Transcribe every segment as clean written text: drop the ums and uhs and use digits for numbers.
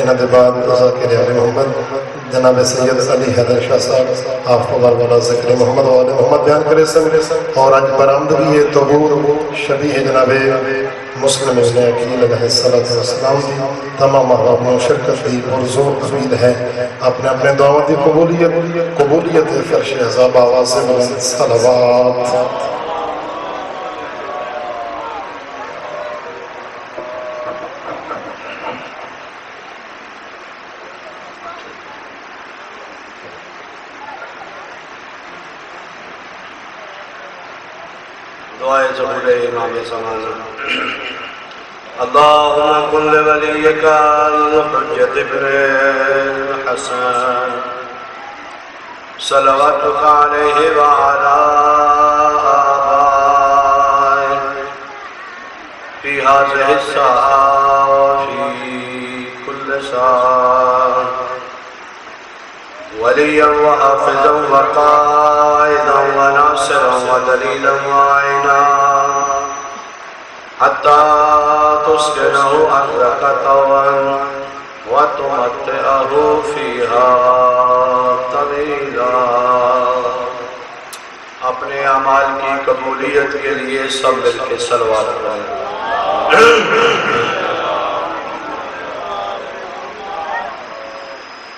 انہاں دے بعد ذاکر علی محمد جناب سید علی حیدر شاہ صاحب آپ کو والا ذکر محمد و آل محمد بیان کرے سن اور آج برآمدگی تبور شبیہ جناب مسلم ابن عقیل علیہ السلام دی تمام احباب میں شرکت دی پرزور امید ہے اپنے اپنے دعوت دی قبولیت فرش عذاب آواز سے بلند صلوات دعائے ظہور امام زمانہ اللہم کن لولیک الحجت ابن الحسن صلواتک علیہ وعلا آبائے فی هذه الساعة وفی کل ساعة وليا وحافظا وقائدا وناصرا ودليلا وعينا حتى تسكنه أرضك طوعا وتمتعه فيها طويلا. اپنے اعمال کی قبولیت کے لیے سب مل کے صلوات پڑھیں.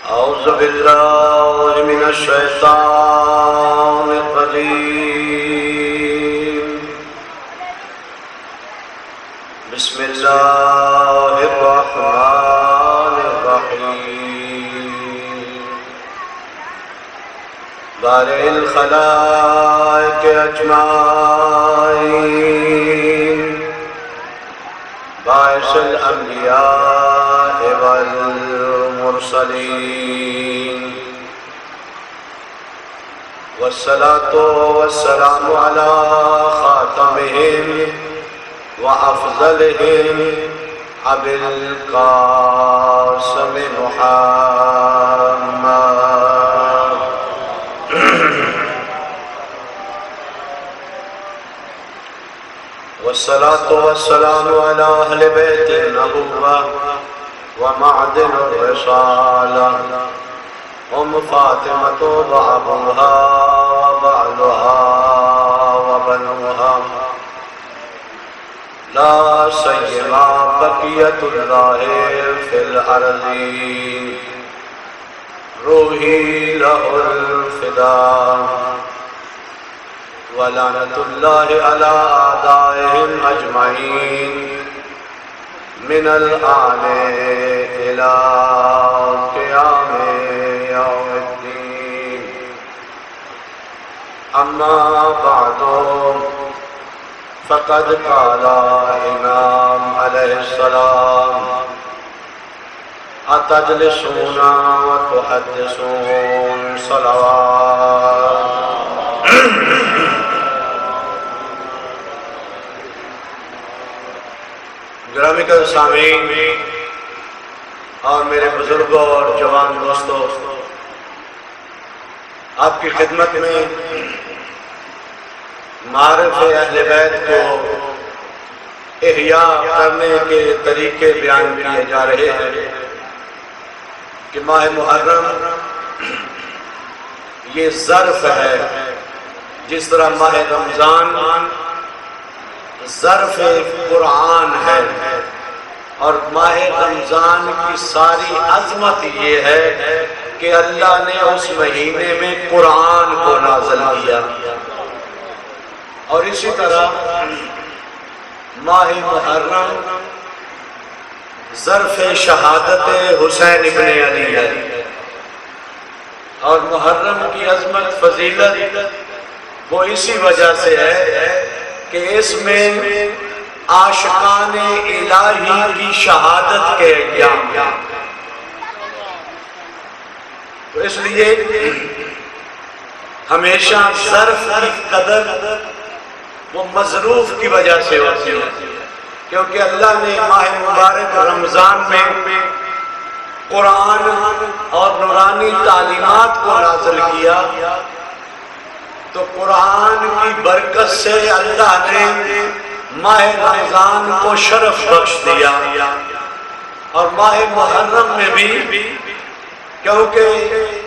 اعوذ باللہ من الشیطان الرجیم بسم اللہ الرحمن الرحیم بارئ الخلائق اجمعین باعث الانبیاء والمرسلین والصلاة والسلام على خاتمهم وأفضلهم أبي القاسم محمد والصلاة والسلام على أهل بيت النبوة ومعدن الرسالة أم فاطمة وأبوها وبعلها وبنوها لا سيما بقية الله في الأرض روحي له الفداء ولعنة الله على أعدائهم أجمعين من الآن إلى قيام يوم الدين. أما بعد فقد قال الإمام عليه السلام أتجلسون وتحدثون صلوات. گرامی کا سامعین اور میرے بزرگوں اور جوان دوستوں، آپ کی خدمت میں معارف اہل بیت کو احیاء کرنے کے طریقے بیان کیے جا رہے ہیں کہ ماہ محرم یہ ظرف ہے، جس طرح ماہ رمضان ظرف قرآن ہے، اور ماہ رمضان کی ساری عظمت یہ ہے کہ اللہ نے اس مہینے میں قرآن کو نازل کیا. اور اسی طرح ماہ محرم ظرف شہادت حسین ابن علی ہے، اور محرم کی عظمت فضیلت وہ اسی وجہ سے ہے کہ اس میں عاشقان الہی کی شہادت کے ایام ہیں. تو اس لیے ہمیشہ ظرف کی قدر وہ مظروف کی وجہ سے ہوتی ہے، کیونکہ اللہ نے ماہ مبارک رمضان میں قرآن اور نورانی تعلیمات کو نازل کیا، تو قرآن کی برکت سے اللہ نے ماہ رمضان کو شرف بخش دیا. اور ماہ محرم میں بھی، کیونکہ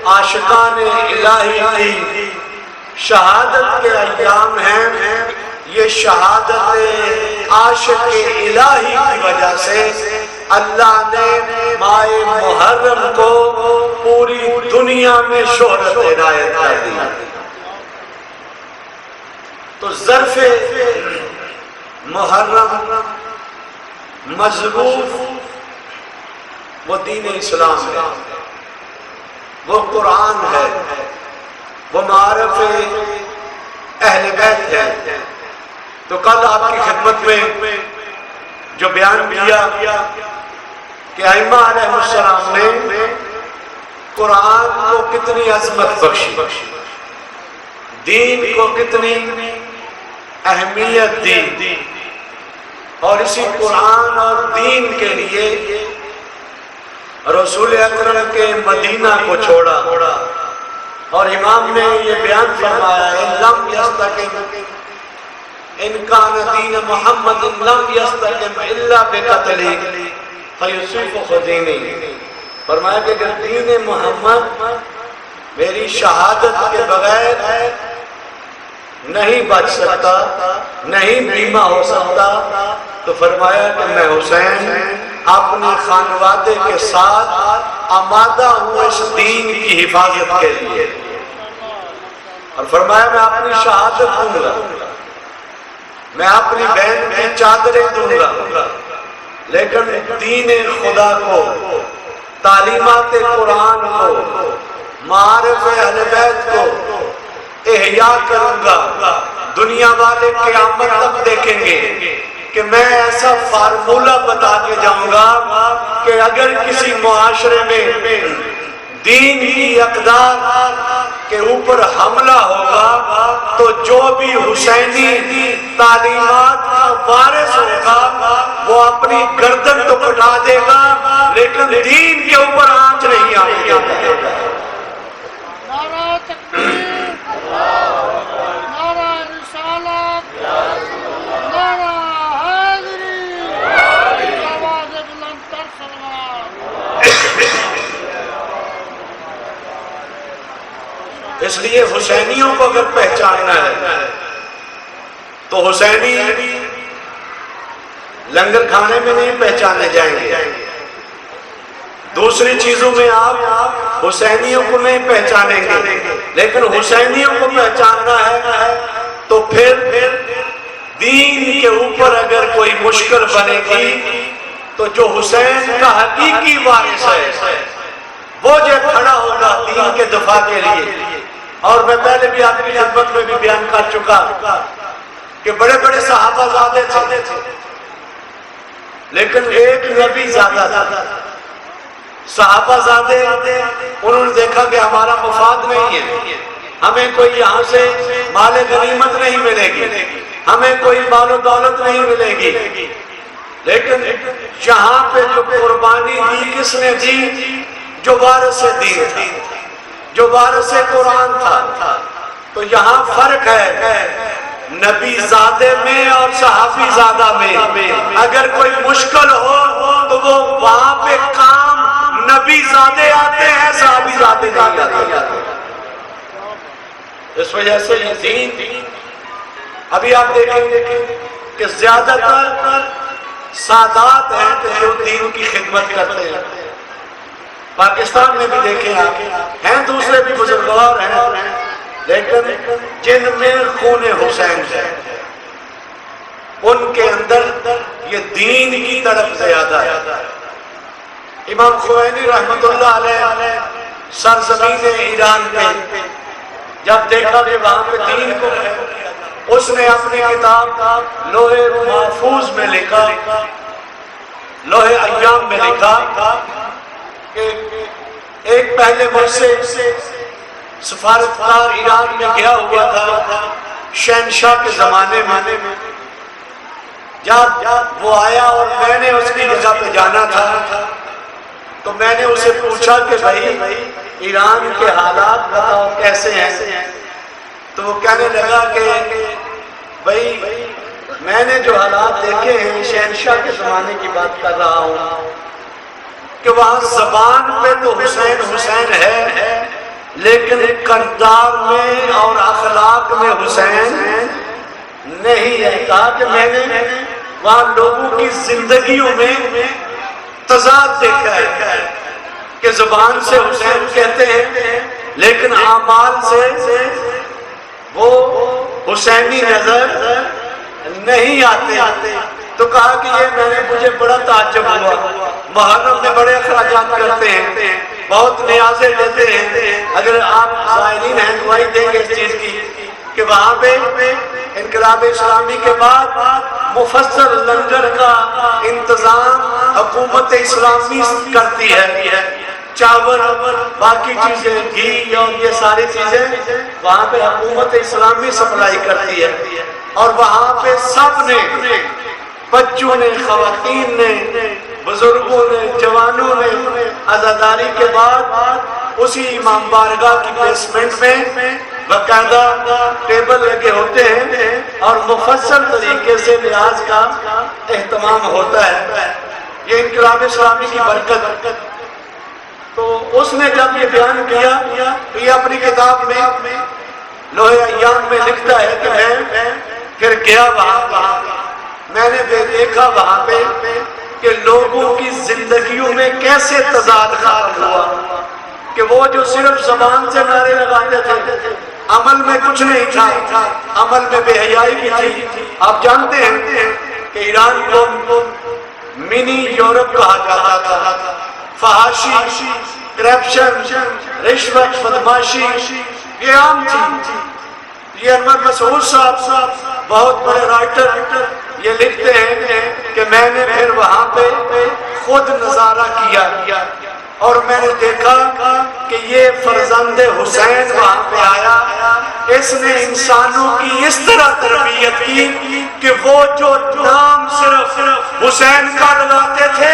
عاشقان الہی کی شہادت کے ایام ہیں، یہ شہادت عاشق الہی کی وجہ سے اللہ نے ماہ محرم کو پوری دنیا میں شہرت عنایت کر دی۔ تو ظرف محرم مظروف وہ دین اسلام ہے، وہ قرآن ہے، وہ معارف اہل بیت ہے۔ تو کل آپ کی خدمت میں جو بیان کیا کہ ائمہ علیہ السلام نے قرآن کو کتنی عظمت بخشی، دین کو کتنی اہمیت دی، اور اسی قرآن اور دین کے لیے رسول اکرم کے مدینہ کو چھوڑا، اور امام نے یہ بیان فرمایا لم یستقم ان کان دین محمد لم یستقم الا بقتل فیوسف خدینی، فرمایا کہ اگر دین محمد میری شہادت کے بغیر نہیں بچ سکتا، نہیں بیمہ ہو سکتا، تو فرمایا کہ میں حسین اپنے خانوادے کے ساتھ آمادہ ہوں اس دین کی حفاظت کے لیے، اور فرمایا میں اپنی شہادت دوں گا، میں اپنی بہن کی چادریں دوں گا، لیکن دین خدا کو، تعلیمات قرآن کو، معارف اہل بیت کو احیاء کروں گا۔ دنیا والے قیامت تک دیکھیں گے کہ میں ایسا فارمولہ بتا کے جاؤں گا کہ اگر کسی معاشرے میں دین کی اقدار کے اوپر حملہ ہوگا تو جو بھی حسینی تعلیمات کا وارث ہوگا وہ اپنی گردن تو کٹا دے گا، لیکن دین کے اوپر آنچ نہیں آئے گا۔ نعرہ تکبیر، نعرہ رسالت، نعرہ حیدری، آواز بلند تر سلوات۔ اس لیے حسینیوں کو اگر پہچاننا ہے تو حسینی لنگر کھانے میں نہیں پہچانے جائیں گے، دوسری چیزوں میں آپ حسینیوں کو نہیں پہچانیں گے، لیکن حسینیوں کو پہچاننا ہے تو پھر دین کے اوپر اگر کوئی مشکل بنے گی تو جو حسین کا حقیقی وارث ہے وہ جو کھڑا ہوگا دین کے دفاع کے لیے۔ اور میں پہلے بھی آپ کی خدمت میں بھی بیان کر چکا کہ بڑے بڑے صحابہ زادے تھے، لیکن ایک نبی زادہ تھا۔ صحابہ زادے انہوں نے دیکھا کہ ہمارا مفاد نہیں ہے، ہمیں کوئی یہاں سے مال غنیمت نہیں ملے گی، ہمیں کوئی مال و دولت نہیں ملے گی، لیکن یہاں پہ جو قربانی دی کس نے دی؟ جو وارث دین تھی، جو وارث قرآن تھا۔ تو یہاں فرق ہے نبی زادے میں اور صحابی زادہ میں۔ اگر کوئی مشکل ہو تو وہ وہاں پہ کام نبی زادے آتے ہیں، صحابی زادے نہیں آتے۔ اس وجہ سے یہ دین، ابھی آپ دیکھیں گے کہ زیادہ تر سادات ہیں کہ جو دین کی خدمت کرتے ہیں۔ پاکستان میں بھی دیکھیں آپ ہیں، دوسرے بھی بزرگوار ہیں، لیکن جن میں خون حسین ہے ان کے اندر یہ دین کی طرف زیادہ ہے۔ امام خمینی رحمت اللہ علیہ سرزمین ایران پہ جب دیکھا کہ وہاں پہ دین کو ہے، اس نے اپنی کتاب لوح محفوظ میں لکھا، لوح ایام میں لکھا کہ ایک پہلے ملک سے سفارتکار ایران میں گیا ہوا تھا شہنشاہ کے زمانے میں، جب وہ آیا اور میں نے اس کی جگہ پہ جانا تھا تو میں نے اسے پوچھا کہ بھائی ایران کے حالات بتاؤ کیسے ہیں؟ تو وہ کہنے لگا کہ بھائی میں نے جو حالات دیکھے ہیں شہنشاہ کے زمانے کی بات کر رہا ہوں کہ وہاں زبان پہ تو حسین حسین ہے، لیکن کردار میں اور اخلاق میں حسین نہیں ہے۔ کہا کہ میں نے وہاں لوگوں کی زندگیوں میں تضاد دیکھا ہے کہ زبان سے حسین کہتے ہیں لیکن اعمال سے وہ حسینی نظر نہیں آتے۔ تو کہا کہ یہ مجھے بڑا تعجب ہوا، محرم میں بڑے اخراجات کرتے ہیں، بہت نیازیں دیتے ہیں، اگر آپ زائرین ہیں گواہی دیں گے اس چیز کی کہ وہاں پہ انقلاب اسلامی کے بعد مفصل لنگر کا انتظام حکومت اسلامی کرتی ہے، چاول باقی چیزیں گھی اور یہ ساری چیزیں وہاں پہ حکومت اسلامی سپلائی کرتی ہے، اور وہاں پہ سب نے، بچوں نے، خواتین نے، بزرگوں نے، جوانوں نے عزاداری کے بعد اسی امام بارگاہ کی بیسمنٹ میں باقاعدہ ٹیبل لگے ہوتے ہیں اور مفصل طریقے سے لحاظ کا اہتمام ہوتا ہے۔ یہ انقلاب اسلامی کی برکت۔ تو اس نے جب یہ بیان کیا تو یہ اپنی کتاب میں لوح ایام میں لکھتا ہے کہ میں پھر گیا وہاں، میں نے دیکھا وہاں پہ کہ لوگوں کی زندگیوں میں کیسے تضاد ختم ہوا، کہ وہ جو صرف زبان سے نعرے لگاتے تھے، عمل میں کچھ نہیں تھا، عمل میں بے حیائی بھی تھی۔ آپ جانتے ہیں کہ ایران کو منی یورپ کہا جاتا تھا، فحاشی، کرپشن، رشوت، بدماشی یہ عام تھی۔ یہ انور مسعود صاحب بہت بڑے رائٹر یہ لکھتے ہیں کہ میں نے پھر وہاں پہ خود نظارہ کیا اور میں نے دیکھا کہ یہ فرزند حسین وہاں پہ آیا، اس نے انسانوں کی اس طرح تربیت کی کہ وہ جو نام صرف حسین کا لگاتے تھے،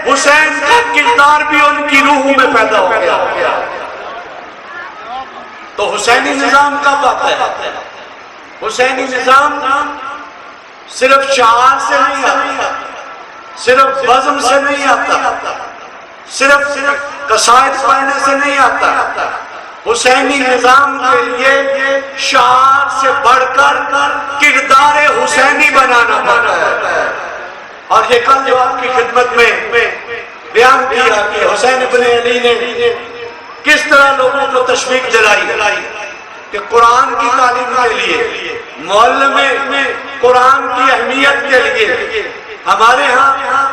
حسین کا کردار بھی ان کی روح میں پیدا ہو گیا۔ تو حسینی نظام کب آتا ہے؟ حسینی نظام صرف شعار سے نہیں آتا، صرف بزم سے نہیں آتا، صرف قصائد پڑھنے سے نہیں آتا۔ حسینی نظام کے لیے شعار سے بڑھ کر کردار حسینی بنانا پڑتا ہے۔ اور یہ کل جو آپ کی خدمت میں بیان کیا کہ حسین ابن علی نے کس طرح لوگوں کو تشویق دلائی کہ قرآن کی تعلیم کے لیے، معلم قرآن کی اہمیت کے لیے ہمارے ہاں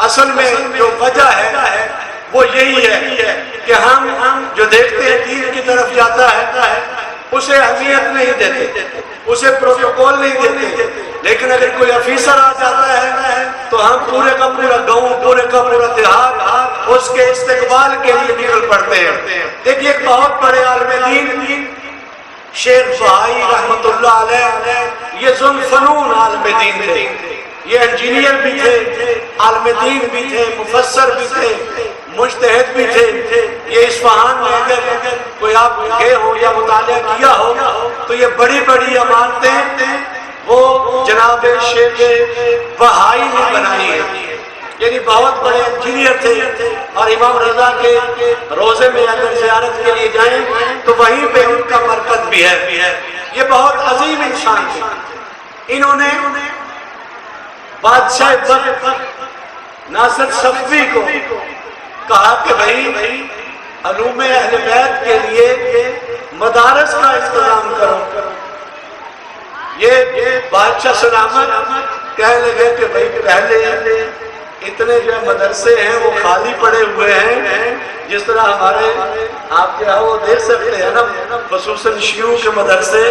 اصل میں جو وجہ ہے وہ یہی ہے کہ ہم جو دیکھتے ہیں دین کی طرف جاتا ہے اسے اہمیت نہیں دیتے، اسے پروٹوکول نہیں دیتے، لیکن اگر کوئی افیسر آ جاتا ہے تو ہم پورے کا پورا گاؤں، پورے کا پورا دیہات اس کے استقبال کے لیے نکل پڑتے ہیں۔ دیکھیے ایک بہت بڑے عالم دین شیخ بہائی رحمت اللہ علیہ، یہ ذوالفنون عالم دین تھے، یہ انجینئر بھی تھے، عالم دین بھی تھے، مفسر بھی تھے، مجتہد بھی تھے۔ یہ اصفہان میں اگر کوئی آپ گئے ہو یا مطالعہ کیا ہو تو یہ بڑی بڑی عمارتیں وہ جناب شیخ بہائی نے بنائی ہیں، یعنی بہت بڑے انجینئر تھے۔ اور امام رضا کے روزے میں اگر زیارت کے لیے جائیں تو وہیں پہ ان کا مرکز بھی ہے۔ یہ بہت عظیم انسان تھے۔ انہوں نے بادشاہ وقت ناصر صفوی کو کہا کہ بھائی علوم اہل بیت کے لیے مدارس کا انتظام کرو۔ یہ بادشاہ سلامت کہنے لگے کہ بھائی پہلے اتنے جو مدرسے ہیں وہ خالی پڑے ہوئے ہیں، جس طرح ہمارے آپ جو ہے وہ دیکھ سکتے ہیں نا، خصوصاً شیعوں کے مدرسے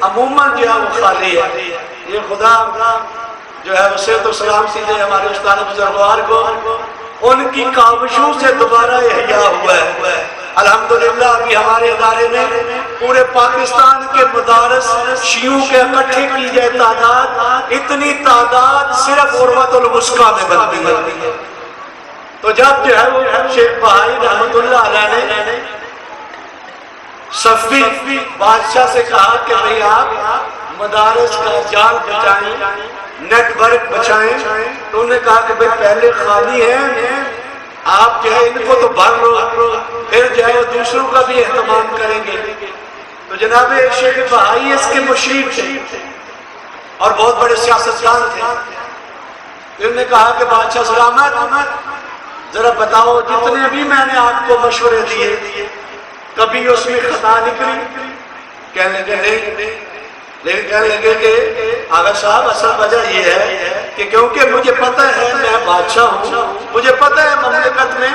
عموماً جو ہے وہ خالی ہے۔ یہ خدا جو ہے وسیعت و سلام سیدھے ہمارے استاد بزرگوار کو ان کی کاوشوں سے دوبارہ احیا ہوا ہے۔ الحمدللہ ابھی ہمارے ادارے میں پورے پاکستان کے مدارس شیعوں کے اکٹھے کی جائے تعداد، اتنی تعداد صرف عروۃ الوثقیٰ میں بنتی ہے۔ تو جب جو ہے وہ شیخ بہائی رحمت اللہ علیہ نے صفوی بادشاہ سے کہا کہ بھئی آپ مدارس کا جال بچائیں، نیٹ ورک بچائیں، تو انہوں نے کہا کہ بھئی پہلے خالی ہیں آپ جو ہے ان کو تو بھر لو، پھر جو ہے وہ دوسروں کا بھی اہتمام کریں گے۔ تو جناب شیخ بہائی اس کے مشیر تھے اور بہت بڑے سیاستدان تھے۔ انہوں نے کہا کہ بادشاہ سلامت ذرا بتاؤ جتنے بھی میں نے آپ کو مشورے دیے کبھی اس میں خطا نکلی؟ کہنے لگے نہیں، لیکن کہنے لگے کہ آغا صاحب اصل وجہ یہ ہے کہ کیونکہ مجھے پتہ ہے میں بادشاہ ہوں، مجھے پتہ ہے مملکت میں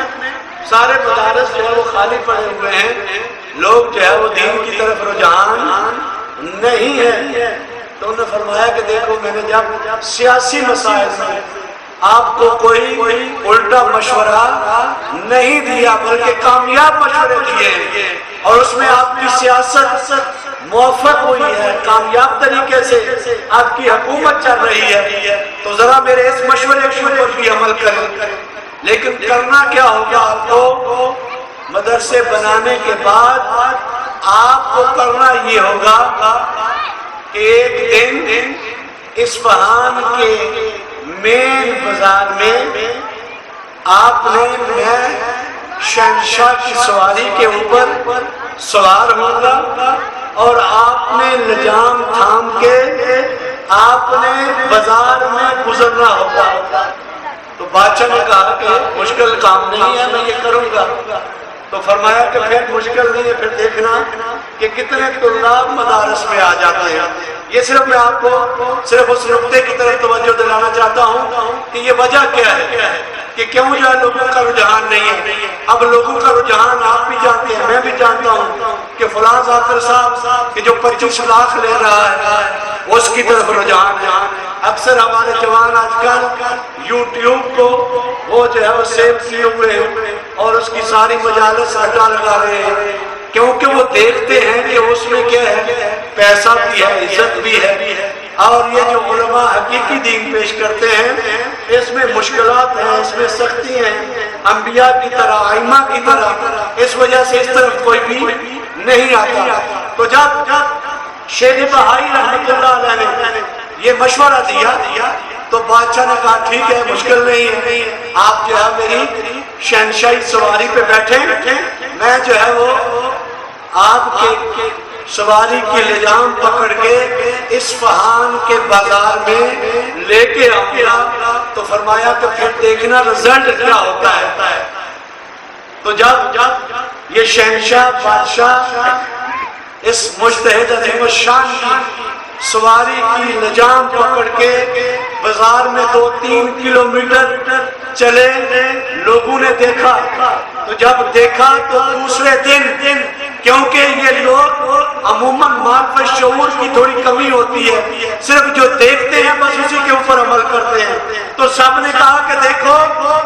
سارے مدارس جو ہے وہ خالی پڑے ہوئے ہیں، لوگ جو ہے وہ دین کی طرف رجحان نہیں ہے۔ تو انہوں نے فرمایا کہ دیکھو میں نے جب سیاسی مسائل میں آپ کو کوئی الٹا مشورہ نہیں دیا بلکہ کامیاب مشورے دیے ہیں اور اس میں آپ کی سیاست موفق ہوئی ہے، کامیاب طریقے سے آپ کی حکومت چل رہی ہے، تو ذرا میرے اس مشورے کے اوپر بھی عمل کریں۔ لیکن کرنا کیا ہوگا؟ آپ کو مدرسے بنانے کے بعد آپ کو کرنا یہ ہوگا کہ ایک دن اصفہان کے مین بازار میں آپ نے میں شہنشاہ کی سواری کے اوپر سوار ہوگا اور آپ نے لجام تھام کے آپ نے بازار میں گزرنا ہوگا۔ تو بادشاہ نے کہا کہ مشکل کام نہیں ہے، میں یہ کروں گا۔ تو فرمایا کہ پھر مشکل نہیں ہے، پھر دیکھنا کہ کتنے طلاب مدارس میں آ جاتے ہیں۔ یہ صرف میں آپ کو صرف اس نقطے کی طرف توجہ دلانا چاہتا ہوں کہ یہ وجہ کیا ہے کہ کیوں جو ہے لوگوں کا رجحان نہیں ہے۔ اب لوگوں کا رجحان آپ بھی جانتے ہیں، میں بھی جانتا ہوں کہ فلاں ذاکر صاحب کہ جو 25 لاکھ لے رہا ہے اس کی طرف رجحان ہے۔ اکثر ہمارے جوان آج کل یوٹیوب کو وہ جو ہے وہ سیو کیے ہوئے ہیں اور اس کی ساری مجالس ہٹا لگا رہے ہیں، کیونکہ وہ دیکھتے ہیں کہ اس میں کیا ہے، پیسہ بھی ہے، عزت بھی ہے، اور یہ جو علماء حقیقی دین پیش کرتے ہیں اس میں مشکلات ہیں، اس میں سختی ہیں، انبیاء کی طرح، ائمہ کی طرح، اس وجہ سے اس طرف کوئی بھی نہیں آتا۔ تو جب شیخ بہائی رحمۃ اللہ علیہ نے یہ مشورہ دیا تو بادشاہ نے کہا ٹھیک ہے، مشکل نہیں ہے، آپ جو ہے میری شہنشاہی سواری پہ بیٹھیں، میں جو ہے وہ آپ کے سواری کی لجام پکڑ کے اصفہان کے بازار میں لے کے آؤں گا۔ تو فرمایا کہ پھر دیکھنا رزلٹ کیا ہوتا ہے۔ تو جب یہ شہنشاہ بادشاہ اس مجتہد عظیم الشان کی سواری کی لجام پکڑ کے بازار میں 2-3 کلومیٹر چلے، لوگوں نے دیکھا، تو جب دیکھا تو دوسرے دن، کیونکہ یہ لوگ عموماً معرفت شعور کی تھوڑی کمی ہوتی ہے، صرف جو دیکھتے ہیں بس اسی کے اوپر عمل کرتے ہیں، تو سب نے کہا کہ دیکھو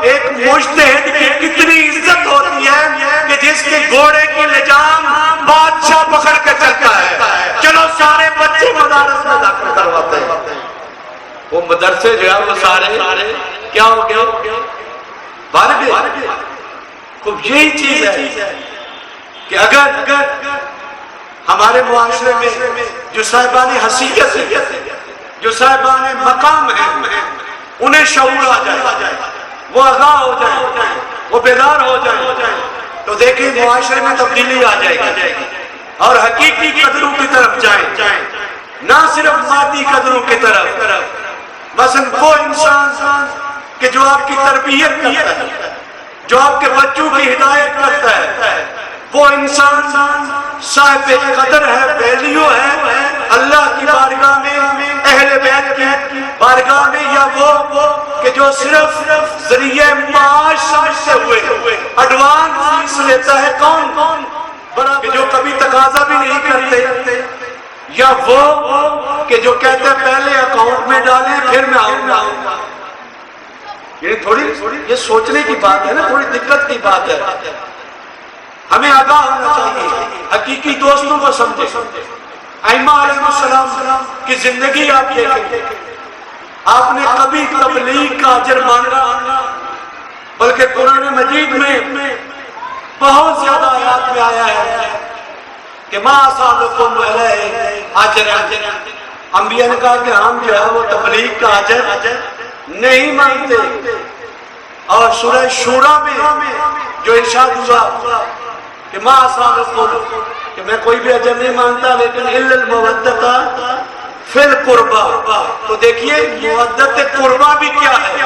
ایک مجتہد کی کتنی عزت ہوتی ہے کہ جس کے گھوڑے کی لجام بادشاہ پکڑ کے چلتا ہے، چلو سارے بچے مدارس میں داخل کرواتے ہیں۔ وہ مدرسے جو ہے وہ سارے کیا ہو گئے؟ بھر گئے۔ خوب یہی چیز ہے کہ اگر ہمارے معاشرے میں جو صاحبان حیثیت ہے، جو صاحبان مقام ہیں، انہیں شعور آ جائے، وہ آگاہ ہو جائے، وہ بیدار ہو جائے، تو دیکھیں معاشرے میں تبدیلی آ جائے گی اور حقیقی قدروں کی طرف جائیں، نہ صرف مادی قدروں کی طرف۔ مثلا وہ انسان کہ جو آپ کی تربیت کرتا ہے، جو آپ کے بچوں کی ہدایت کرتا ہے، وہ انسان صاحب قدر ہے، ویلیو ہے اللہ کی بارگاہ میں، اہل بیت کی بارگاہ میں، یا وہ کہ جو صرف ذریعہ معاش سمجھتے ہوئے ایڈوانس فیس لیتا ہے، کون کہ جو کبھی تقاضا بھی نہیں کرتے، یا وہ کہ جو کہتے ہیں پہلے اکاؤنٹ میں ڈالیں پھر میں آؤں گا۔ یہ تھوڑی یہ سوچنے کی بات ہے نا، تھوڑی دقت کی بات ہے۔ ہمیں آگاہ ہونا چاہیے، حقیقی دوستوں کو سمجھے۔ ائمہ علیہ السلام کی زندگی آپ دیکھیں، آپ نے کبھی تبلیغ کا اجر مانگا، بلکہ قرآن مجید میں بہت زیادہ آیات میں آیا ہے کہ ما اسالکم علیہ اجرا۔ انبیاء نے کہا کہ ہم جو ہے وہ تبلیغ کا اجر نہیں مانگتے، اور سورہ شورا میں جو ارشاد ہوا کہ ما اصابکم، کہ میں کوئی بھی اجر نہیں مانتا لیکن الا المودۃ فی القربى، تو دیکھیے مودت قربا بھی کیا ہے؟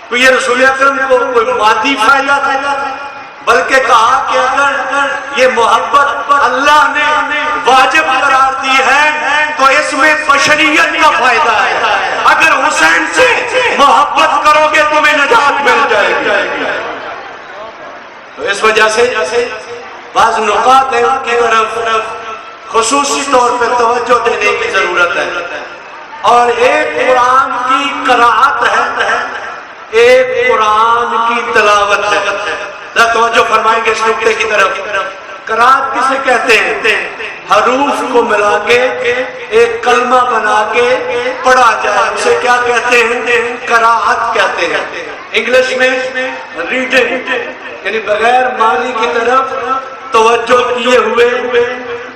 تو یہ رسول اکرم کو کوئی مادی فائدہ تھا، بلکہ کہا کہ اگر یہ محبت اللہ نے واجب قرار دی ہے تو اس میں بشریت کا فائدہ ہے، اگر حسین سے محبت کرو گے تمہیں نجات مل جائے گی۔ تو اس وجہ سے بعض نکات ہیں ان کی طرف خصوصی طور پہ توجہ دینے کی ضرورت ہے، اور ایک قرآن کی قرأت ہے، ایک قرآن کی تلاوت ہے۔ ذرا توجہ فرمائیں گے اس نکتے کی طرف۔ قرأت کسے کہتے ہیں؟ حروف کو ملا کے ایک کلمہ بنا کے پڑھا جائے، اسے کیا کہتے ہیں؟ قرأت کہتے ہیں۔ انگلش میں ریڈنگ، یعنی بغیر معنی کی طرف توجہ کیے ہوئے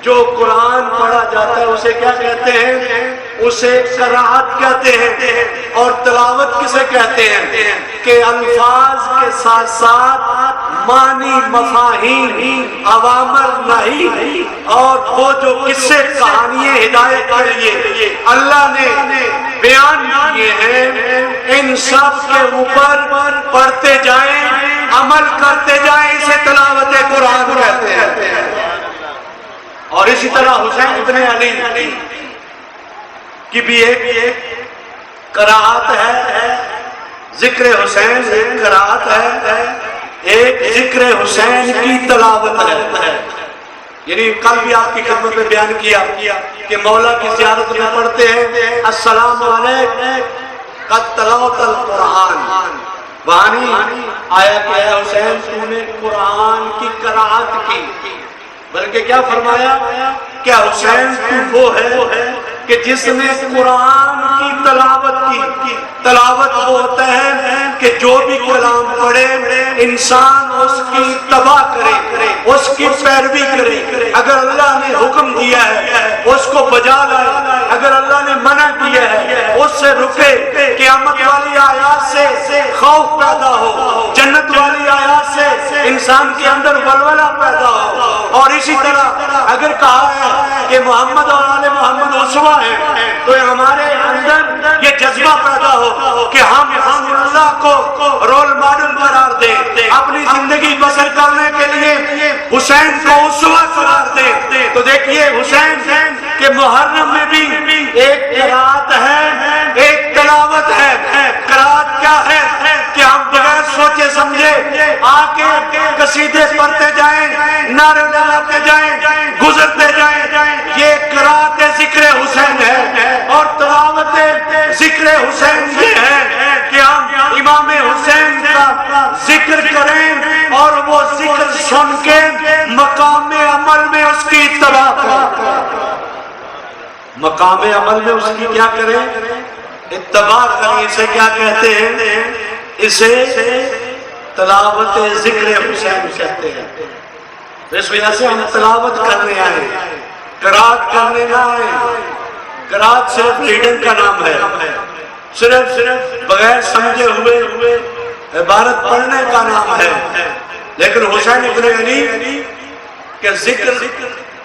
جو قرآن پڑھا جاتا ہے اسے کیا کہتے ہیں؟ اسے قرأت کہتے ہیں۔ اور تلاوت کسے کہتے ہیں؟ کہ الفاظ کے ساتھ ساتھ معنی، مفاہیم، اوامر، نہی اور وہ جو قصے، کہانیاں ہدایت کے لیے اللہ نے بیان کیے ہیں، ان سب کے اوپر پڑھتے جائیں، عمل کرتے جائیں، اسے تلاوت قرآن کہتے ہیں۔ اور اسی طرح حسین ابن علی کی بھی ایک قرأت ہے، ذکر حسین ایک قرأت ہے، ایک ذکر حسین کی تلاوت ہے۔ یعنی کل بھی آپ کی خدمت میں بیان کیا کہ مولا کی زیارت میں پڑھتے ہیں السلام علیکم قد تلاوت القرآن، بانی آیا کہ اے حسین تو نے قرآن کی قرأت کی، بلکہ کیا فرمایا؟ کیا حسین تو وہ ہے کہ جس نے قرآن کی تلاوت کی؟ تلاوت وہ ہوتا ہے کہ جو بھی کلام پڑھے انسان اس کی تباہ کرے، اس کی پیروی کرے۔ اگر اللہ نے حکم دیا ہے اس کو بجا لائے، اگر اللہ نے منع کیا ہے اس سے رکے، قیامت والی آیات سے خوف پیدا ہو، جنت والی آیات سے انسان کے اندر ولولہ پیدا ہو۔ اور اسی طرح اگر کہا ہے کہ محمد اور آل محمد اسوہ ہے تو ہمارے اندر یہ جذبہ پیدا ہو کہ ہم اللہ کو رول ماڈل قرار دیں، اپنی زندگی بسر کرنے کے لیے حسین کو اسوہ قرار دیں۔ تو دیکھیے حسین کے محرم میں بھی ایک قرأت ہے، ایک تلاوت ہے۔ قرأت کیا ہے؟ کہ ہم بغیر سوچے سمجھے آ کے قصیدے پڑھتے جائیں، نعرے لگاتے جائیں، گزرتے جائیں، یہ قرأت ذکر حسین ہے۔ اور تلاوت ذکر حسین یہ ہے کہ ہم امام حسین کا ذکر کریں اور وہ ذکر سن کے مقام عمل میں اس کی اتباع کریں، مقام عمل میں اس کی کیا کریں؟ اتباع کریں۔ اسے کیا کہتے ہیں؟ اسے تلاوت ذکر حسین کہتے ہیں۔ اس وجہ سے ہم تلاوت کرنے آئے، قرأت کرنے نہ آئے۔ قرأت صرف ریڈنگ کا نام ہے، صرف بغیر سمجھے ہوئے عبارت پڑھنے کا نام ہے۔ لیکن حسین ابن علی کہ ذکر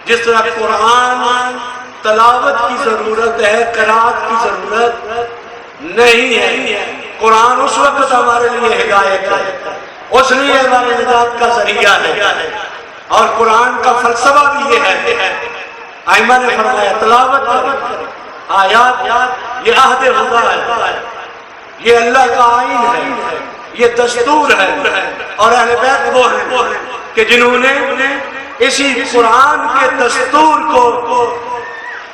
جس طرح قرآن تلاوت کی ضرورت ہے، قرأت کی ضرورت نہیں ہے۔ قرآن اس وقت ہمارے لیے ہدایت ہے، اس لیے ہمارے نجات کا ذریعہ ہے، اور قرآن کا فلسفہ بھی یہ ہے۔ ائمہ نے فرمایا تلاوت آیات یہ عہد خدا ہے، یہ اللہ کا آئین ہے، یہ دستور ہے، اور اہل بیت وہ ہیں کہ جنہوں نے اسی قرآن کے دستور کو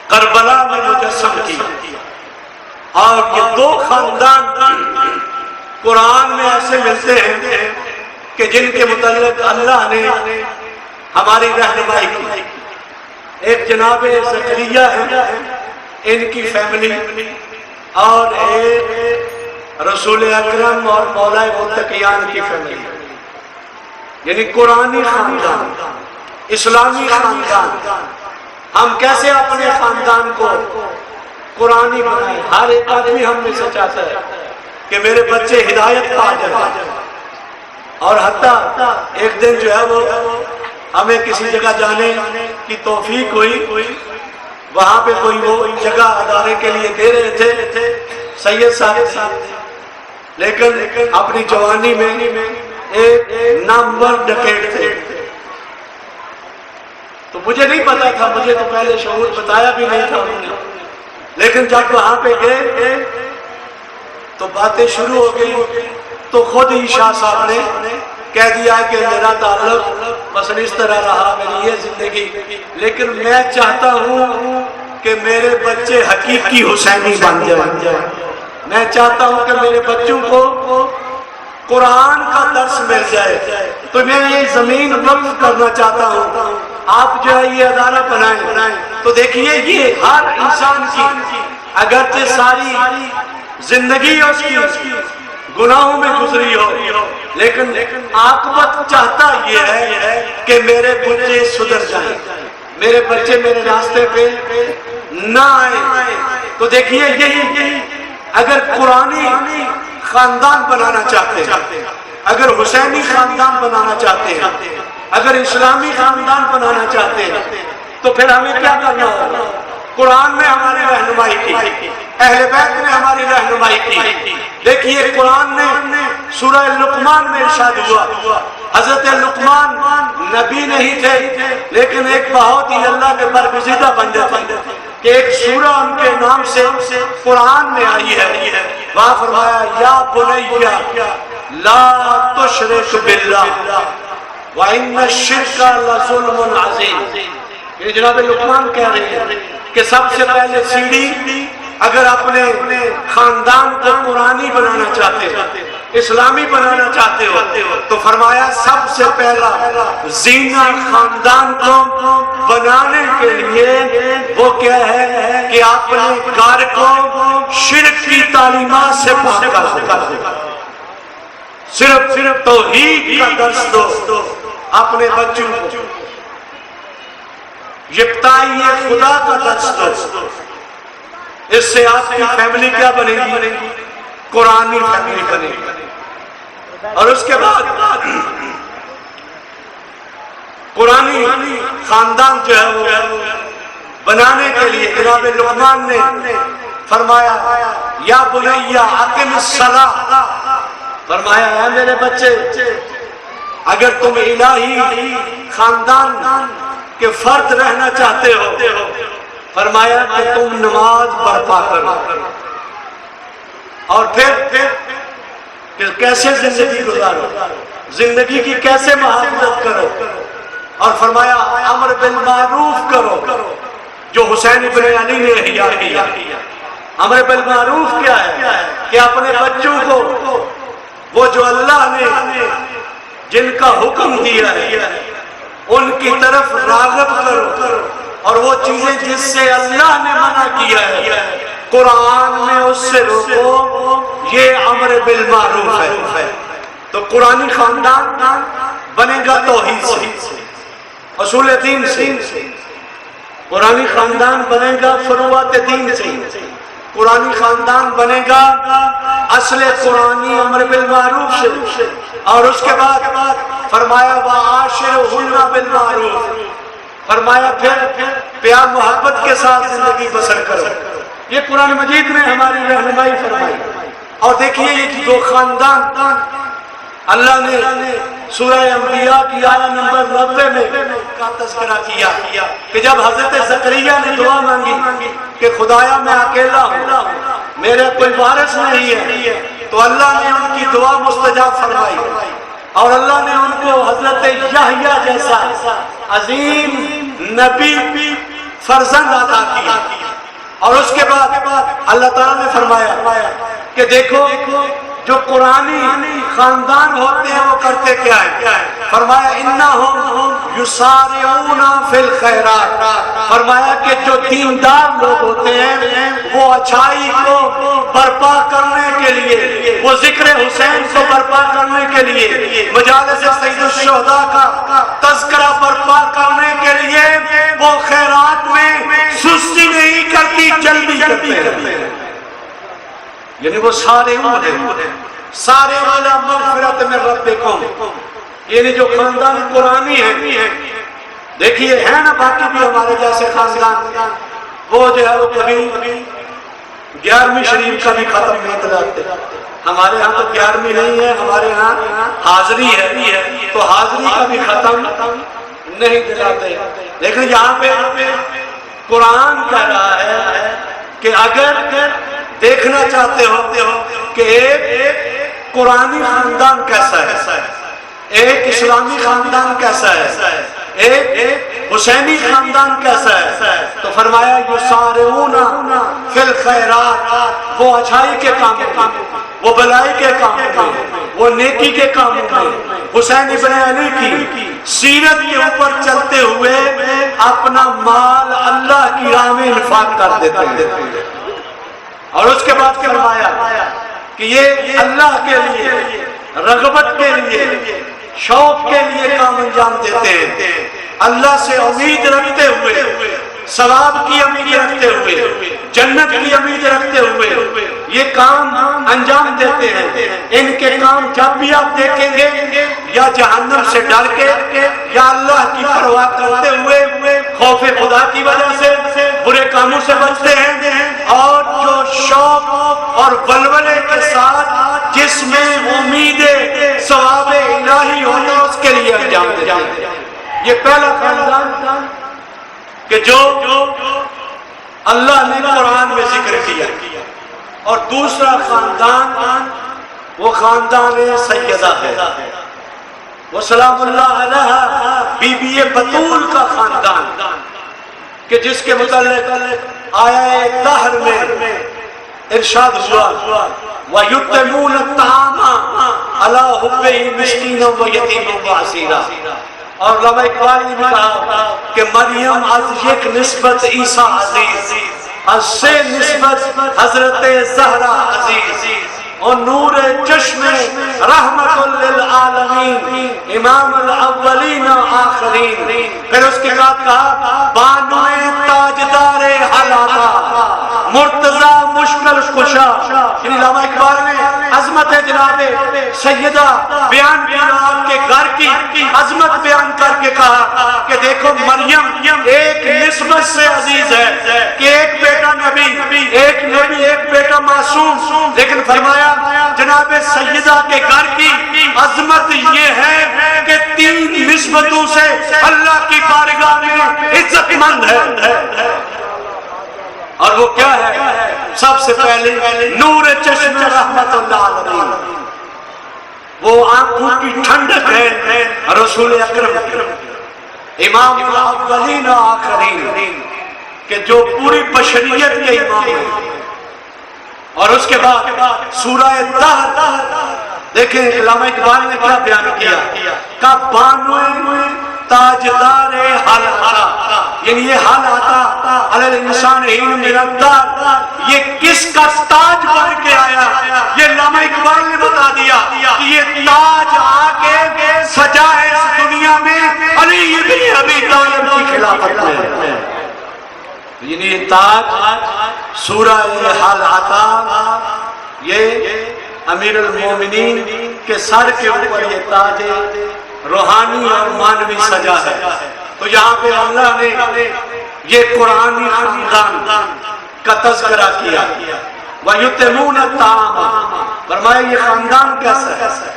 کربلا میں مجسم کیا۔ اور یہ دو خاندان قرآن میں ایسے ملتے ہیں کہ جن کے متعلق اللہ نے ہماری رہنمائی کی۔ ایک جناب زکریا ہے، ان کی فیملی، اور ایک رسول اکرم اور مولا متقیان کی فیملی، یعنی قرآنی خاندان، اسلامی خاندان۔ ہم کیسے اپنے خاندان کو قرآنی بنائیں؟ ہر ایک آدمی ہم میں سے چاہتا ہے کہ میرے بچے ہدایت پا جائیں. اور حتیٰ ایک دن جو ہے وہ ہمیں کسی جگہ جانے کی توفیق ہوئی، وہاں پہ کوئی وہ جگہ ادارے کے لیے دے رہے تھے سید صاحب، لیکن اپنی جوانی میں ایک نامور ڈکیٹ تھے. تو مجھے نہیں پتا تھا، مجھے تو پہلے شعور بتایا بھی نہیں تھا انہوں نے، لیکن جب وہاں پہ گئے تو باتیں شروع ہو گئی. تو خود ہی شاہ صاحب نے کہہ دیا کہ میرا تعلق مثلا اس طرح رہا، میری یہ زندگی، لیکن میں چاہتا ہوں کہ میرے بچے حقیقی حسینی بن جائیں. میں چاہتا ہوں کہ میرے بچوں کو قرآن کا درس مل جائے، تو میں یہ زمین وقف کرنا چاہتا ہوں. آپ جو ہے یہ ادارہ بنائیں. تو دیکھیے یہ ہر انسان کی اگرچہ ساری زندگی اس کی گناہوں میں گزری ہو، لیکن عاقبت چاہتا یہ ہے کہ میرے بچے سدھر جائیں، میرے بچے میرے راستے پہ نہ آئیں. تو دیکھیے یہی اگر قرآنی خاندان بنانا چاہتے ہیں، اگر حسینی خاندان بنانا چاہتے ہیں، اگر اسلامی خاندان بنانا چاہتے ہیں، تو پھر ہمیں کیا کرنا ہوگا؟ قرآن نے ہماری رہنمائی کی، اہل بیت نے ہماری رہنمائی کی. دیکھیے قرآن نے سورہ لقمان میں ارشاد ہوا، حضرت لقمان نبی نہیں تھے لیکن ایک بہت ہی اللہ کے برگزیدہ بندے تھے کہ ایک سورہ ان کے نام سے قرآن میں آئی ہے. وہاں فرمایا یا بنیا لا تشرک باللہ وَإِنَّ الشِّرْكَ لَظُلْمٌ عَظِيمٌ. یہ جناب لقمان کہہ رہے ہیں کہ سب سے پہلے سیڑھی اگر اپنے خاندان کو قرآنی بنانا چاہتے ہو، اسلامی بنانا چاہتے ہو، تو فرمایا سب سے پہلا زینہ خاندان کو بنانے کے لیے وہ کیا ہے کہ اپنے گھر کو شرک کی تعلیمات سے پاک کر دو. صرف توحید کا درس دو اپنے بچوں کو، یکتائی خدا کا درس دو. اس سے آپ کی فیملی کیا بنے گی؟ قرآنی فیملی بنے گی. اور اس کے بعد قرآنی خاندان جو ہے وہ بنانے کے لیے جناب لقمان نے فرمایا یا بنیا اقم الصلاۃ. فرمایا ہے میرے بچے اگر تم الہی خاندان کے فرد رہنا چاہتے ہو، فرمایا کہ تم نماز برپا کرو. اور پھر کہ کیسے زندگی گزارو، زندگی کی کیسے محافظت کرو. اور فرمایا امر بالمعروف کرو، جو حسین ابن علی نے احیا کیا. امر بالمعروف کیا ہے کہ اپنے بچوں کو وہ جو اللہ نے جن کا حکم دیا ہے ان کی طرف راغب کرو، اور وہ چیزیں جس سے اللہ نے منع کیا ہے قرآن میں اس سے روکو. یہ امر بالمعروف ہے. تو قرآنی خاندان بنے گا توحید سے، اصول دین سے. قرآنی خاندان بنے گا فروعات دین سے. قرآنی خاندان بنے گا اصل قرآنی امر بالمعروف سے. اور اس کے بعد فرمایا وَعَاشِرُهُنَّ بِالْمَعْرُوفِ. فرمایا پھر پیار محبت کے ساتھ زندگی بسر کرو. یہ قرآن مجید نے ہماری رہنمائی فرمائی. اور دیکھیے یہ دو خاندان اللہ نے سورہ انبیاء کی آیت نمبر 90 میں کا تذکرہ کیا کہ جب حضرت زکریا نے دعا مانگی کہ خدایا میں اکیلا ہوں، میرے کوئی وارث نہیں ہے، تو اللہ نے ان کی دعا مستجاب فرمائی اور اللہ نے ان کو حضرت یحییٰ جیسا عظیم نبی فرزند عطا کیا. اور اس کے بعد اللہ تعالیٰ نے فرمایا کہ دیکھو جو قرآنی خاندان ہوتے ہیں وہ کرتے کیا ہے. فرمایا انہم یسارعون فی الخیرات. فرمایا کہ جو دیندار لوگ ہوتے ہیں وہ اچھائی کو برپا کرنے کے لیے، وہ ذکر حسین کو برپا کرنے کے لیے، مجالس سید الشہداء کا تذکرہ برپا کرنے کے لیے وہ خیرات میں سستی نہیں کرتی، جلدی کرتے ہیں. یعنی وہ سارے سارے والا مغفرت میں ربکم، یعنی جو خاندان قرآنی ہے، دیکھیے ہے نا باقی بھی ہمارے جیسے خاندان، وہ جو ہے وہ کبھی 11ویں شریف کا بھی ختم نہیں دلاتے. ہمارے ہاں تو 11ویں نہیں ہے، ہمارے ہاں حاضری ہے، تو حاضری کا بھی ختم نہیں دلاتے. لیکن یہاں پہ قرآن کہہ رہا ہے کہ اگر دیکھنا چاہتے ہو کہ ایک قرآنی خاندان کیسا ہے، ایک اسلامی خاندان کیسا ہے، ایک حسینی خاندان کیسا ہے، تو فرمایا یسارعون فی الخیرات، وہ اچھائی کے کاموں میں، وہ بلائی کے کاموں میں، وہ نیکی کے کاموں میں حسین ابن علی کی سیرت کے اوپر چلتے ہوئے اپنا مال اللہ کی راہ میں انفاق کر دیتے ہیں. اور اس کے بعد فرمایا کہ یہ اللہ کے لیے، رغبت کے لیے، شوق کے لیے کام انجام دیتے ہیں، اللہ سے امید رکھتے ہوئے، ثواب کی امید رکھتے ہوئے، جنت کی امید رکھتے ہوئے یہ کام انجام دیتے ہیں. ان کے کام جب بھی آپ دیکھیں گے یا جہنم سے ڈر کے یا اللہ کی پرواہ کرتے ہوئے خوف خدا کی وجہ سے برے کاموں سے بچتے ہیں، اور جو شوق اور ولولے کے ساتھ جس میں امید ثواب الہی ہونا اس کے لیے انجام دیتے ہیں. یہ پہلا خاندان کہ جو اللہ نے قرآن میں ذکر کیا. اور دوسرا خاندان وہ خاندان سیدہ ہے، وہ سلام اللہ علیہ بی بی بطول کا خاندان، کہ جس کے متعلق آیا طاہر میں ارشاد ہوا وَيُطْعِمُونَ الطَّعَامَ عَلَىٰ حُبِّهِ مِسْكِينًا وَيَتِيمًا وَأَسِيرًا. اور علامہ اقبال نے کہا کہ مریم از یک نسبت عیسیٰ عزیز، از سے نسبت حضرت زہرا عزیز، اور نور چشم رحمت للعالمین امام الاولین آخرین. پھر اس کے بعد کہا بانوئے تاجدار حالاتا مرتضی مشکل کشا. یعنی علامہ اقبال نے عظمت جناب سیدہ بیان کیا، آپ کے گھر کی عظمت بیان کر کے کہا کہ دیکھو مریم ایک نسبت سے عزیز ہے کہ ایک بیٹا نبی، ایک نبی، ایک بیٹا معصوم. لیکن فرمایا جناب سیدہ کے گھر کی عظمت یہ ہے کہ 3 نسبتوں سے اللہ کی بارگاہ میں عزت مند ہے. اور وہ کیا ہے؟ سب سے پہلے نور چشم رحمت اللہ علیہ، وہ آنکھوں کی ٹھنڈک ہے رسول اکرم امام الاولین آخرین، کہ جو پوری بشریت کے امام ہیں. اور اس کے بعد سورہ طاہر دیکھیں علامہ اقبال نے کیا بیان کیا کہ بانوئے تاجدار حالاتا، یعنی یہ حالاتا علی الانسان حین من الدار، یہ کس کا تاج بن کے آیا؟ یہ علامہ اقبال نے بتا دیا کہ یہ تاج آ کے سجا ہے اس دنیا میں علی ابن ابی طالب کی خلافت میں. یعنی یہ تاج سورہ حالاتا، یہ امیر المومنین کے سر کے اوپر یہ تاج روحانی اور مانوی سجا ہے. تو یہاں پہ اللہ نے یہ قرآنی خاندان کا تذکرہ کیا. وَيُطْعِمُونَ الطَّعَامَ، فرمایا یہ خاندان کیسا ہے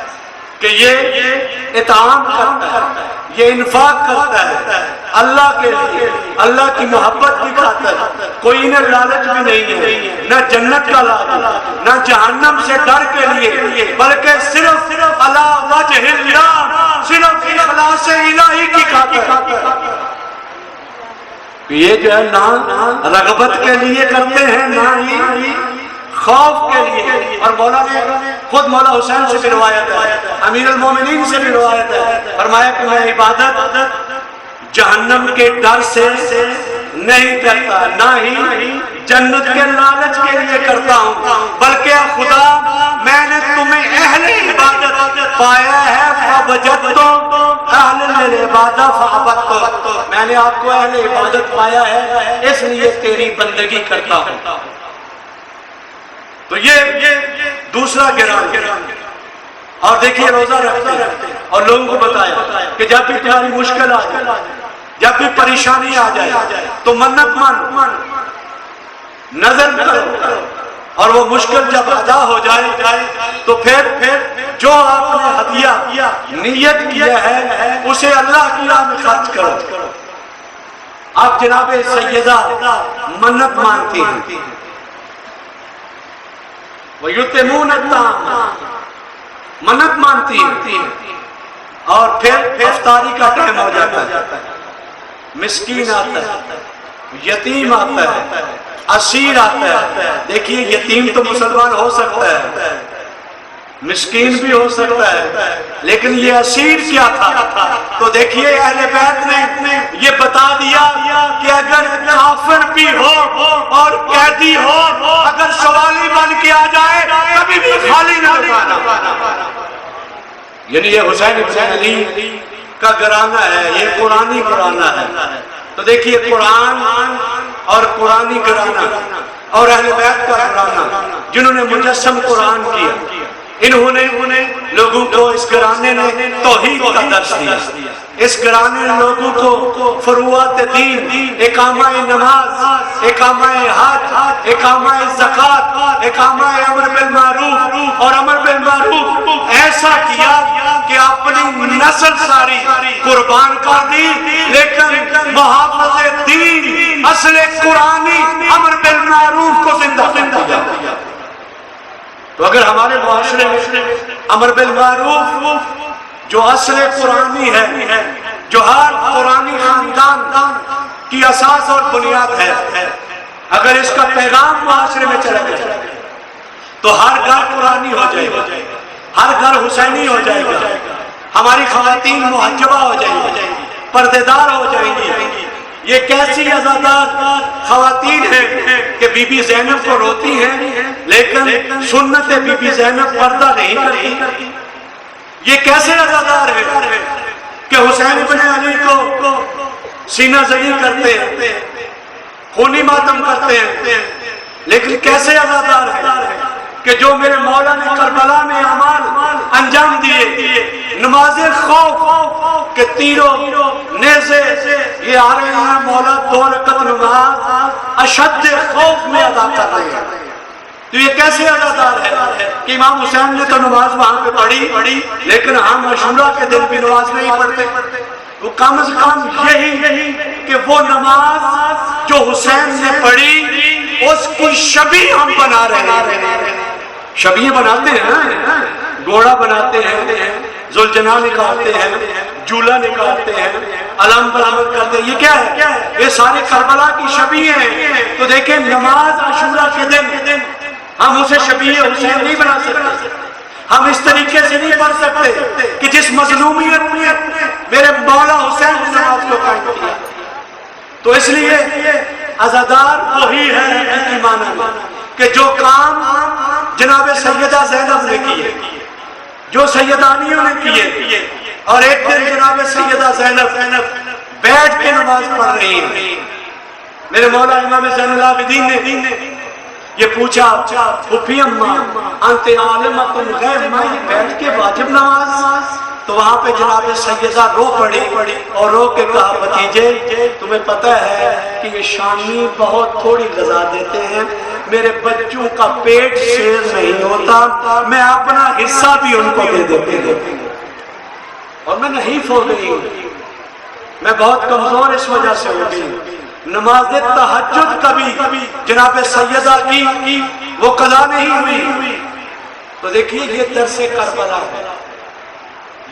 کہ یہ اطعام کرتا ہے، یہ انفاق کرتا ہے اللہ کے لیے، اللہ کی محبت کی خاطر. کوئی انہیں لالچ بھی نہیں ہے، نہ جنت کا لالچ نہ جہنم سے ڈر کے لیے، بلکہ صرف علی وجہ اللہ، صرف اخلاص الہی کی خاطر. یہ جو ہے نہ رغبت کے لیے کرتے ہیں، نہ ہی خوف کے لیے. اور مولا نے خود مولا حسین سے بھی روایت ہے، امیر المومنین سے بھی روایت ہے، فرمایا کہ میں عبادت جہنم کے ڈر سے نہیں کرتا، نہ ہی جنت کے لالچ کے لیے کرتا ہوں، بلکہ خدا میں نے تمہیں اہل عبادت پایا ہے فوجدتم اہل العبادت فعبدتم، میں نے آپ کو اہل عبادت پایا ہے اس لیے تیری بندگی کرتا ہوں. تو یہ دوسرا گران. اور دیکھیے روزہ رکھتے ہیں اور لوگوں کو بتایا کہ جب بھی تمہاری مشکل آ جائے، جب بھی پریشانی آ جائے تو منت مان، نظر کرو، اور وہ مشکل جب ادا ہو جائے تو پھر جو آپ نے ہدیہ نیت کیا ہے اسے اللہ کی راہ میں خرچ کرو. آپ جناب سیدہ منت مانتی ہیں، وَيُتِمُونَ الطَّعَامَ، منت مانتی ہیں، اور پھر افطاری کا ٹائم ہو جاتا ہے، مسکین آتا ہے، یتیم آتا ہے، اسیر آتا ہے. دیکھیے یتیم تو مسلمان ہو سکتا ہے، مسکین بھی ہو سکتا ہے، لیکن یہ اسیر کیا تھا؟ تو دیکھیے اہل بیت نے یہ بتا دیا کہ اگر کافر بھی ہو اور قیدی ہو، اگر سوالی بن کے آ جائے کبھی بھی خالی نہ لوٹانا. یعنی یہ حسین ابن علی کا گھرانہ ہے، یہ قرآنی گھرانہ ہے. تو دیکھیے قرآن اور قرآنی گھرانہ اور اہل بیت کا گھرانہ جنہوں نے مجسم قرآن کیا، انہوں نے لوگوں کو، اس گھرانے نے توحید کا درس دیا، اس گھرانے نے لوگوں کو فروعات دین، اقامہ نماز، اقامہ حج، اقامہ زکوٰۃ، اقامہ امر بالمعروف اور امر بالمعروف ایسا کیا کہ اپنی نسل ساری قربان کر دی، لیکن محافظ دین، اصل قرآنی امر بالمعروف کو زندہ کیا. تو اگر ہمارے معاشرے میں امر بالمعروف جو اصل قرآنی ہے، جو ہر قرآنی خاندان کی اساس اور بنیاد ہے، اگر اس کا پیغام معاشرے میں چلا جائے تو ہر گھر قرآنی ہو جائے گا، ہر گھر حسینی ہو جائے گا، ہماری خواتین محجبہ ہو جائیں گی، پردے دار ہو جائیں گی. یہ کیسی عزادار خواتین ہیں کہ بی بی زینب کو روتی ہیں لیکن سنت بی بی زینب پردہ نہیں کرتی. یہ کیسے عزادار ہیں کہ حسین ابن علی کو سینہ زنی کرتے ہیں، خونی ماتم کرتے ہیں، لیکن کیسے عزادار ہیں کہ جو میرے مولا نے کربلا میں اعمال انجام دیے، نماز خوف کہ تیروں نیزے یہ آ رہے ہیں، مولا 2 رکعت نماز اشد خوف میں ادا کر رہے ہیں. تو یہ کیسے عزادار ہے کہ امام حسین نے تو نماز وہاں پہ پڑھی، لیکن ہم عاشورہ کے دن بھی نماز نہیں پڑھتے. وہ کم از کم یہی کہ وہ نماز جو حسین نے پڑھی اس کی شبیہ ہم بنا رہے ہیں. شبیہ بناتے ہیں نا، گھوڑا بناتے ہیں، ذوالجناح نکالتے ہیں، جولا نکالتے ہیں، علم برآمد کرتے ہیں. یہ کیا ہے؟ یہ سارے کربلا کی شبیہ ہیں. تو دیکھیں نماز عاشورہ کے دن ہم اسے شبیہ حسین نہیں بنا سکتے، ہم اس طریقے سے نہیں پڑھ سکتے کہ جس مظلومیت میں میرے مولا حسین نے نماز کو قائم کیا. تو اس لیے عزادار وہی ہے ایمان میں کہ جو کام جناب سیدہ زینب نے کیے، جو سیدانیوں نے کیے. اور ایک دن جناب سیدہ زینب بیٹھ کے نماز پڑھ رہی ہیں. میرے مولا امام زین العابدین نے یہ پوچھا، پھوپھی اماں انت عالمۃ الغیب، میں یہ بیٹھ کے واجب نماز؟ تو وہاں پہ جناب سیدہ رو پڑی اور رو کے کہا، بھتیجے تمہیں پتہ ہے کہ یہ شامی بہت تھوڑی غذا دیتے ہیں، میرے بچوں کا پیٹ شیر نہیں ہوتا، میں اپنا حصہ بھی ان کو دے دیتی ہوں. اور میں نہیں ہو گئی ہوں، میں بہت کمزور اس وجہ سے ہو گئی. نماز تہجد کبھی جناب سیدہ کی وہ قضا نہیں ہوئی. تو دیکھیے یہ درس کربلا ہے،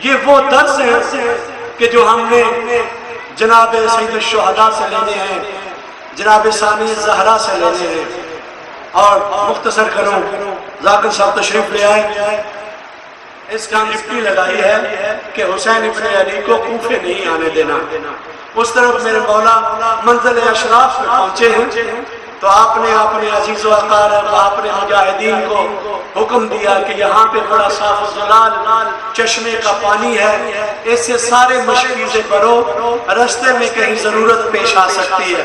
یہ وہ درس ہے کہ جو ہم نے جناب سید الشہداء سے لینے ہیں، جناب ثانی زہرا سے لینے ہیں. اور مختصر کروں، ذاکر صاحب تشریف لے آئے، اس کا نفٹی لگائی ہے کہ حسین ابن علی کو کوفے نہیں آنے دینا. اس طرف میرے مولا منزل اشراف میں پہنچے ہیں تو آپ نے اپنے عزیز و اقارب، آپ نے مجاہدین کو حکم دیا کہ یہاں پہ بڑا صاف و زلال چشمے کا پانی ہے، اس سے سارے مشکیزیں کرو، رستے میں کہیں ضرورت پیش آ سکتی ہے.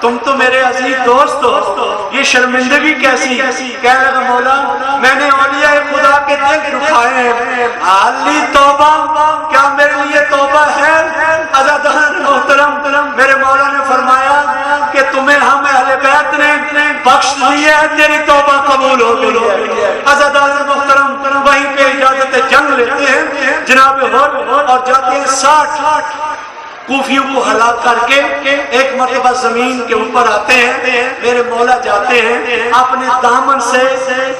تم تو میرے عزیز دوست ہو، یہ شرمندگی کیسی؟ کہنے لگا مولا میں نے اولیاء خدا کے دل دکھائے ہیں، حالی توبہ، کیا میرے لیے توبہ ہے؟ عزیزان محترم، میرے مولا نے فرمایا کہ تمہیں ہم اہل بیت نے بخش لیا ہے، تیری توبہ قبول ہو گئی ہے۔ عزیزان محترم، وہیں پہ اجازت جنگ لیتے ہیں جناب اور جاتے ہیں 60 کوفیوں کو ہلاک کر کے ایک مرتبہ زمین کے اوپر آتے ہیں، میرے مولا جاتے ہیں اپنے دامن سے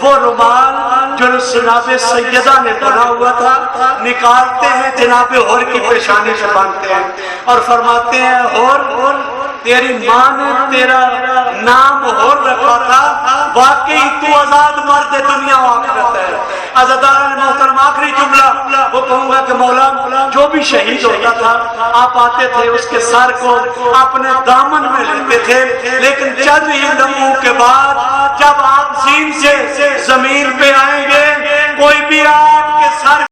وہ رومال جو جناب سیدہ نے بنا ہوا تھا نکالتے ہیں، جناب اور کی پیشانی سے باندھتے ہیں اور فرماتے ہیں اور تیری ماں نے تیرا نام اور رکھا تھا، واقعی تو آزاد مرد دنیا و آخرت ہے۔ عزیزان محترم آخری جملہ وہ کہوں گا کہ مولا جو بھی شہید ہوتا تھا آپ آتے تھے اس کے سر کو اپنے دامن میں لیتے تھے، لیکن چند ہی لمحوں کے بعد جب آپ زین سے زمین پہ آئیں گے کوئی بھی آپ کے سر